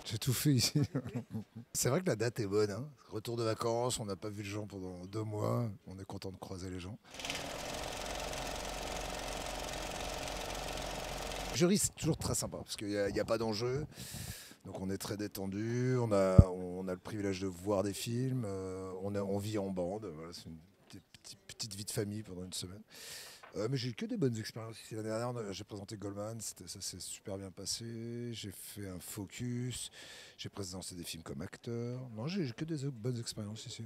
J'ai tout fait ici. C'est vrai que la date est bonne, hein. Retour de vacances, on n'a pas vu les gens pendant 2 mois. On est content de croiser les gens. Le jury, c'est toujours très sympa parce qu'il n'y a pas d'enjeu. Donc on est très détendu. On a le privilège de voir des films. On vit en bande. Voilà, c'est une petite vie de famille pendant une semaine. Mais j'ai eu que des bonnes expériences ici. L'année dernière, j'ai présenté Goldman, ça s'est super bien passé. J'ai fait un focus, j'ai présenté des films comme acteur. Non, j'ai eu que des bonnes expériences ici.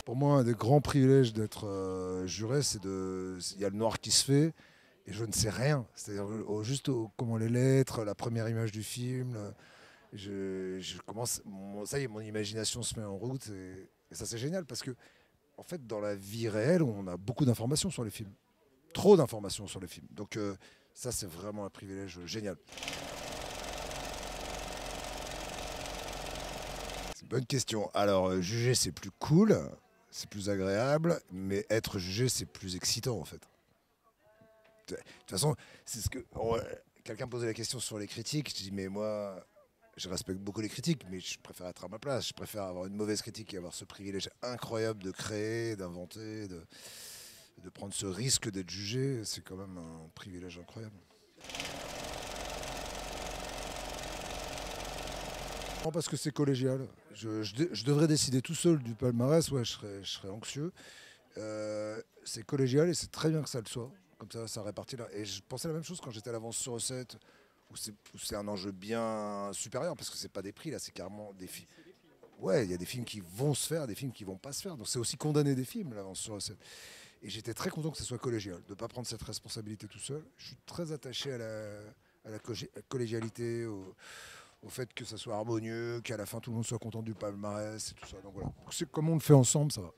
Pour moi, un des grands privilèges d'être juré, il y a le noir qui se fait et je ne sais rien. C'est-à-dire juste comment les lettres, la première image du film. Je commence, ça y est, mon imagination se met en route et ça c'est génial parce que en fait, dans la vie réelle, on a beaucoup d'informations sur les films. Trop d'informations sur les films. Donc ça, c'est vraiment un privilège génial. C'est une bonne question. Alors, juger, c'est plus cool, c'est plus agréable, mais être jugé, c'est plus excitant, en fait. De toute façon, c'est ce que... quelqu'un posait la question sur les critiques. Je dis, mais moi, je respecte beaucoup les critiques, mais je préfère être à ma place. Je préfère avoir une mauvaise critique et avoir ce privilège incroyable de créer, d'inventer, de prendre ce risque d'être jugé. C'est quand même un privilège incroyable. Non, parce que c'est collégial. Je devrais décider tout seul du palmarès, ouais, je serais anxieux. C'est collégial et c'est très bien que ça le soit. Comme ça répartit là. Et je pensais la même chose quand j'étais à l'avance sur recette, où c'est un enjeu bien supérieur, parce que c'est pas des prix, là, c'est carrément des films. Ouais, il y a des films qui vont se faire, des films qui vont pas se faire. Donc c'est aussi condamner des films, l'avance sur recette. Et j'étais très content que ce soit collégial, de ne pas prendre cette responsabilité tout seul. Je suis très attaché à la collégialité, au fait que ça soit harmonieux, qu'à la fin tout le monde soit content du palmarès et tout ça. Donc voilà, c'est comme on le fait ensemble, ça va.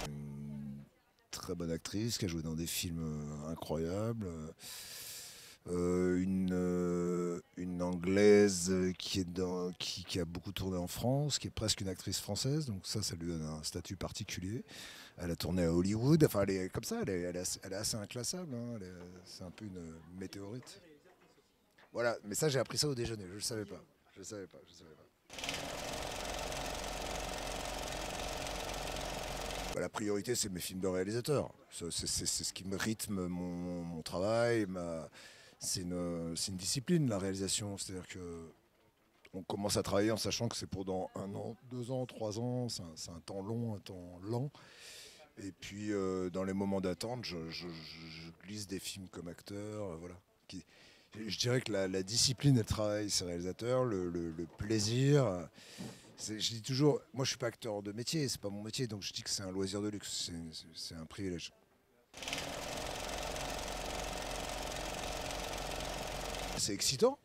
Une très bonne actrice qui a joué dans des films incroyables. Une anglaise qui a beaucoup tourné en France, qui est presque une actrice française, donc ça lui donne un statut particulier. Elle a tourné à Hollywood, enfin elle est comme ça, elle est assez inclassable, hein, c'est un peu une météorite. Voilà, mais ça j'ai appris ça au déjeuner, je ne le savais pas. Je ne savais pas, je savais pas. Bah, la priorité c'est mes films de réalisateur. C'est ce qui me rythme mon travail, c'est une discipline la réalisation, c'est-à-dire que on commence à travailler en sachant que c'est pour dans 1 an, 2 ans, 3 ans, c'est un temps long, un temps lent. Et puis dans les moments d'attente, je glisse des films comme acteur, voilà. Je dirais que la discipline et le travail, c'est réalisateur, le plaisir. Je dis toujours, moi je suis pas acteur de métier, c'est pas mon métier, donc je dis que c'est un loisir de luxe, c'est un privilège. C'est excitant,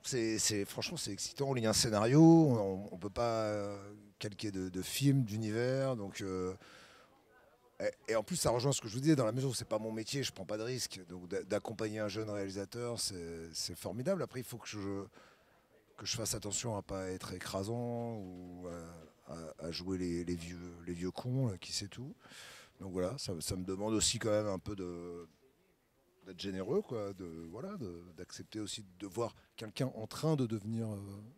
franchement c'est excitant. On lit un scénario, on peut pas calquer de films, d'univers, donc et en plus ça rejoint ce que je vous disais dans la mesure où c'est pas mon métier, je prends pas de risque, donc d'accompagner un jeune réalisateur c'est formidable. Après il faut que je fasse attention à pas être écrasant ou à jouer les vieux cons là, qui sait tout. Donc voilà, ça me demande aussi quand même un peu d'être généreux, quoi, voilà, d'accepter aussi de voir quelqu'un en train de devenir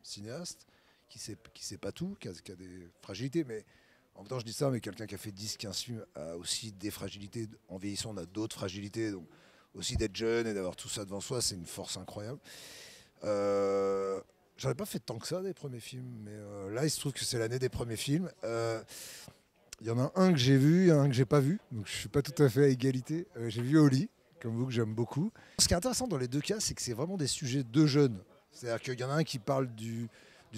cinéaste, qui sait pas tout, qui a des fragilités, mais en même temps je dis ça, mais quelqu'un qui a fait 10, 15 films a aussi des fragilités, en vieillissant on a d'autres fragilités, donc aussi d'être jeune et d'avoir tout ça devant soi, c'est une force incroyable. Euh, J'en ai pas fait tant que ça des premiers films, mais là il se trouve que c'est l'année des premiers films. Il y en a un que j'ai vu et un que j'ai pas vu, donc je suis pas tout à fait à égalité. J'ai vu Oli, comme vous, que j'aime beaucoup. Ce qui est intéressant dans les deux cas, c'est que c'est vraiment des sujets de jeunes. C'est-à-dire qu'il y en a un qui parle du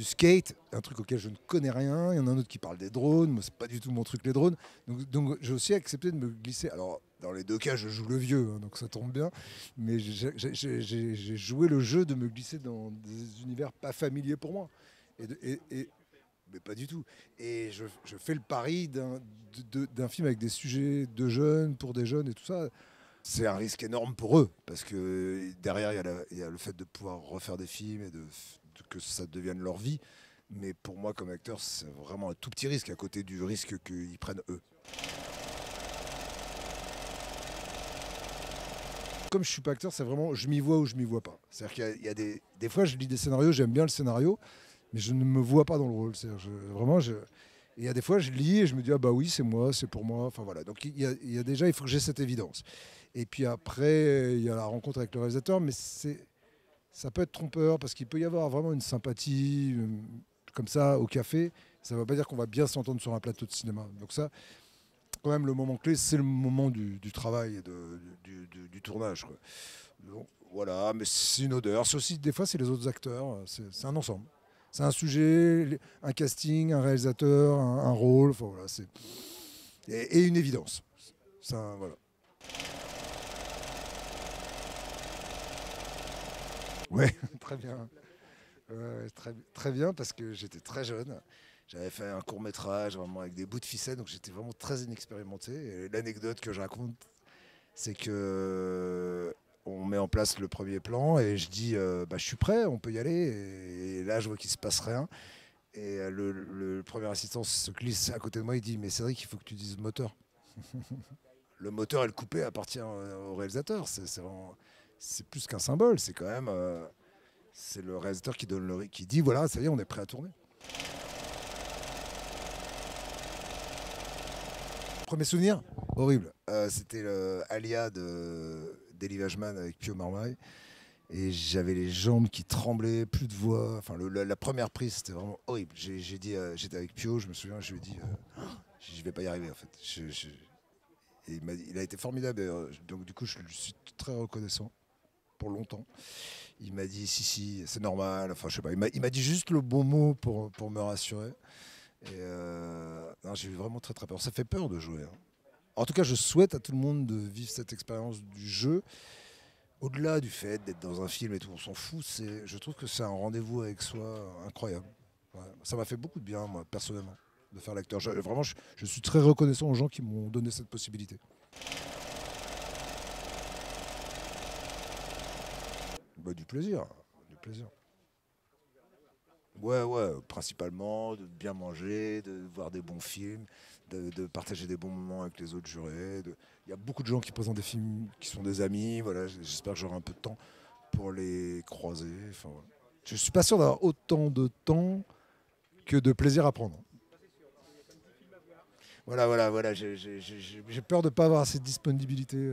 skate, un truc auquel je ne connais rien. Il y en a un autre qui parle des drones. Moi, c'est pas du tout mon truc, les drones. Donc j'ai aussi accepté de me glisser. Alors, dans les deux cas, je joue le vieux, hein, donc ça tombe bien. Mais j'ai joué le jeu de me glisser dans des univers pas familiers pour moi. Mais pas du tout. Et je fais le pari d'un film avec des sujets de jeunes, pour des jeunes et tout ça. C'est un risque énorme pour eux, parce que derrière, il y a le fait de pouvoir refaire des films et que ça devienne leur vie. Mais pour moi, comme acteur, c'est vraiment un tout petit risque à côté du risque qu'ils prennent eux. Comme je suis pas acteur, c'est vraiment je m'y vois ou je m'y vois pas. C'est-à-dire qu'il y a des fois, je lis des scénarios, j'aime bien le scénario, mais je ne me vois pas dans le rôle. C'est-à-dire, vraiment, et il y a des fois, je lis et je me dis, ah bah oui, c'est moi, c'est pour moi. Enfin voilà. Donc il y a déjà, il faut que j'ai cette évidence. Et puis après, il y a la rencontre avec le réalisateur, mais ça peut être trompeur parce qu'il peut y avoir vraiment une sympathie comme ça au café. Ça ne veut pas dire qu'on va bien s'entendre sur un plateau de cinéma. Donc ça, quand même, le moment clé, c'est le moment du travail et du tournage, quoi. Donc, voilà, mais c'est une odeur. C'est aussi, des fois, c'est les autres acteurs. C'est un ensemble. C'est un sujet, un casting, un réalisateur, un rôle. Enfin, voilà, et une évidence. Ça, voilà. Ouais, très bien. Très bien parce que j'étais très jeune. J'avais fait un court métrage vraiment avec des bouts de ficelle, donc j'étais vraiment très inexpérimenté. Et l'anecdote que je raconte, c'est que on met en place le premier plan et je dis bah, je suis prêt, on peut y aller. Et là, je vois qu'il se passe rien. Et le premier assistant se glisse à côté de moi, il dit mais Cédric, il faut que tu dises moteur. Le moteur et le coupé appartient au réalisateur. C'est plus qu'un symbole, c'est quand même c'est le réalisateur qui dit voilà, ça y est, on est prêt à tourner. Premier souvenir horrible. C'était le Alia d'Elie Wajman avec Pio Marmaille. Et j'avais les jambes qui tremblaient, plus de voix. Enfin, la première prise, c'était vraiment horrible. J'ai dit, j'étais avec Pio, je me souviens, je lui ai dit, je vais pas y arriver en fait. Et il a été formidable. Donc du coup, je lui suis très reconnaissant pour longtemps. Il m'a dit si si, c'est normal. Enfin, je sais pas. Il m'a dit juste le bon mot pour me rassurer. Et non, j'ai eu vraiment très très peur. Ça fait peur de jouer, hein. En tout cas, je souhaite à tout le monde de vivre cette expérience du jeu. Au-delà du fait d'être dans un film et tout, on s'en fout. Je trouve que c'est un rendez-vous avec soi incroyable. Ouais. Ça m'a fait beaucoup de bien, moi, personnellement, de faire l'acteur. Vraiment, je suis très reconnaissant aux gens qui m'ont donné cette possibilité. Bah, du plaisir, du plaisir. Ouais, ouais, principalement de bien manger, de voir des bons films, de partager des bons moments avec les autres jurés. Il y a beaucoup de gens qui présentent des films qui sont des amis. Voilà, j'espère que j'aurai un peu de temps pour les croiser. Enfin, voilà. Je suis pas sûr d'avoir autant de temps que de plaisir à prendre. Voilà, voilà, voilà. J'ai peur de ne pas avoir assez de disponibilité.